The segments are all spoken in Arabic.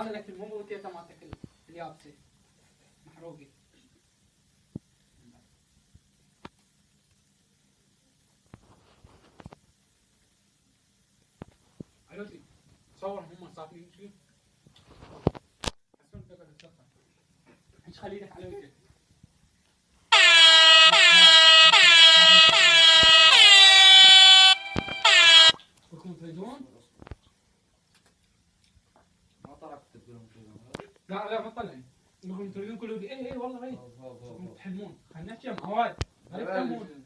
هذا الاكل مو بوتيتا مالتك اليابسه محروقه. علوشي تصور هم صافين شي حسون تقدر تسخن ايش خليلك على وجهك. كلكم تريدون؟ ما طلعت تقولون تريدون. لا ما طلعني. كلكم تريدون كلوا لي ايه والله غير. كلكم تحلمون خلينا نحكي عواد. ما تفهمون.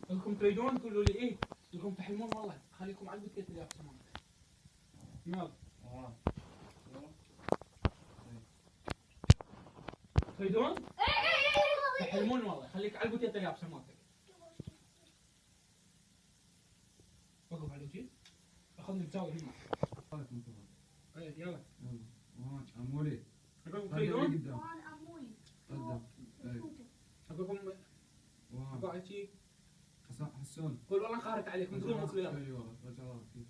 كلكم تريدون كلوا لي ايه؟ كلكم تحلمون والله خليكم على البوتيتا اللي يابسه يلا. تريدون؟ تحلمون والله خليك على البوتيتا اللي يابسه مالتك. وقف على وجهي. اخذني بزاوية هنا. ايه يلا. عمولي. اقولكم تريدون؟ وانا عمولي. قدم. اقولكم اقعد شي. حسون. قول والله خارج عليكم تقولون كل يوم. ايوه رجال كيف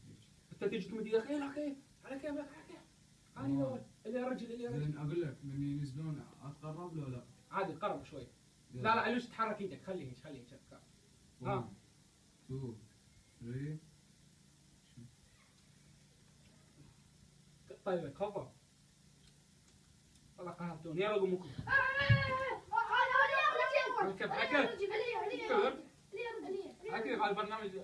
انت تجي تمد ايدك على كيف؟ على كيف؟ انا اول اللي رجل اللي رجل. زين اقول لك من ينزلون اتقرب له لا؟ عادي قرب شوي. لا علوش تحرك ايدك خليه هيك. ها 2 3. طيب خفض. والله قهرتوني يلا قوموا كلوا. كيف اكل على البرنامج.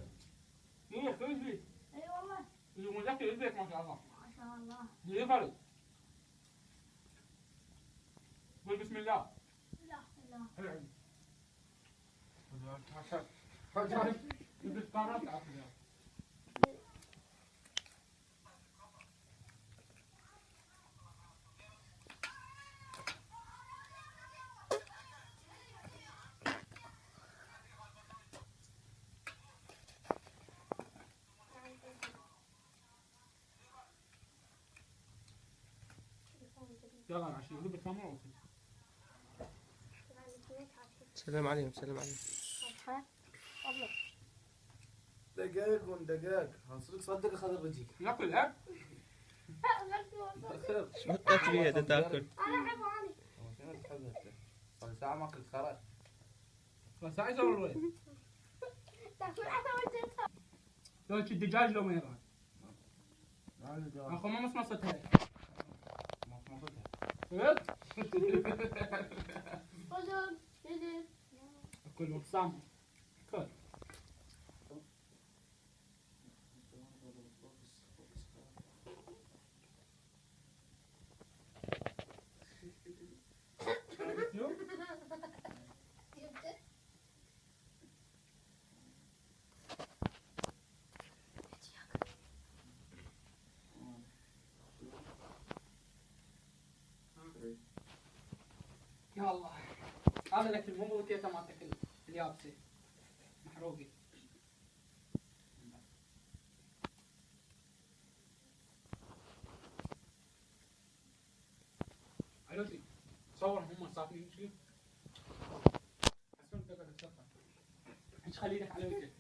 هي كيف اي والله. اللي مذكر البيت ما شاء الله. ما شاء الله. اللي فرد. قول بسم الله. لا لا. حلو. هذا البستانات عافية. يلا عشان يجيب الكاميرا وصل. سلام عليهم سلام عليهم. دقايق ودقايق هنصدق صدق اخذ الرجيك. ناكل ها؟ شو حطيت فيها دا تاكل؟ انا احبه انا. شنو تحب انت؟ صار ساعة ما اكلت خرج. بس عايز اقول وين؟ تاكل انا وانت. لو الدجاج لو ما يراد. اخو ما مصمصتها. خذهم يدي. كل مقسام. كل. يا الله هذا الاكل مو بوتيتا مالتك اليابسه محروقه. علوشي تصور هم صافين شي حسون تقدر تسخن ايش خليلك على وجهك.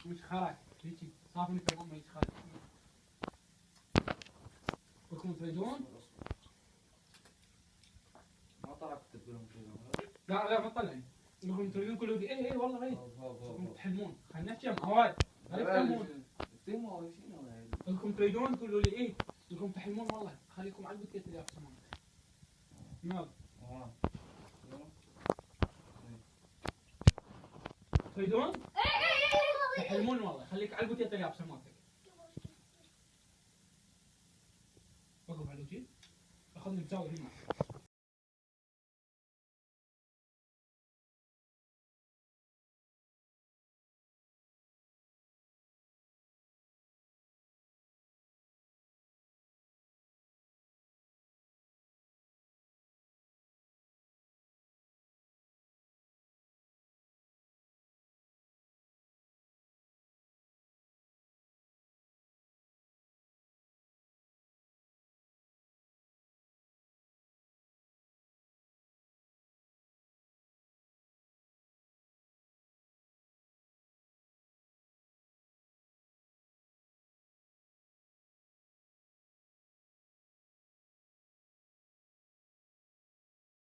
مش خرج هيجي صافين في هم هيك خرج. كلكم تريدون؟ ما طلعت تقولون تريدون. لا ما طلعني. كلكم تريدون كلوا لي ايه والله غير. كلكم تحلمون خلينا نحكي عواد. ما تفهمون. كلكم تريدون كلوا لي ايه؟ كلكم تحلمون والله خليكم على البوتيتا اللي يابسه يلا. تريدون؟ تحلمون والله خليك على البوتيتا اللي يابسه مالتك. وقف على وجهي. اخذني بزاوية هنا.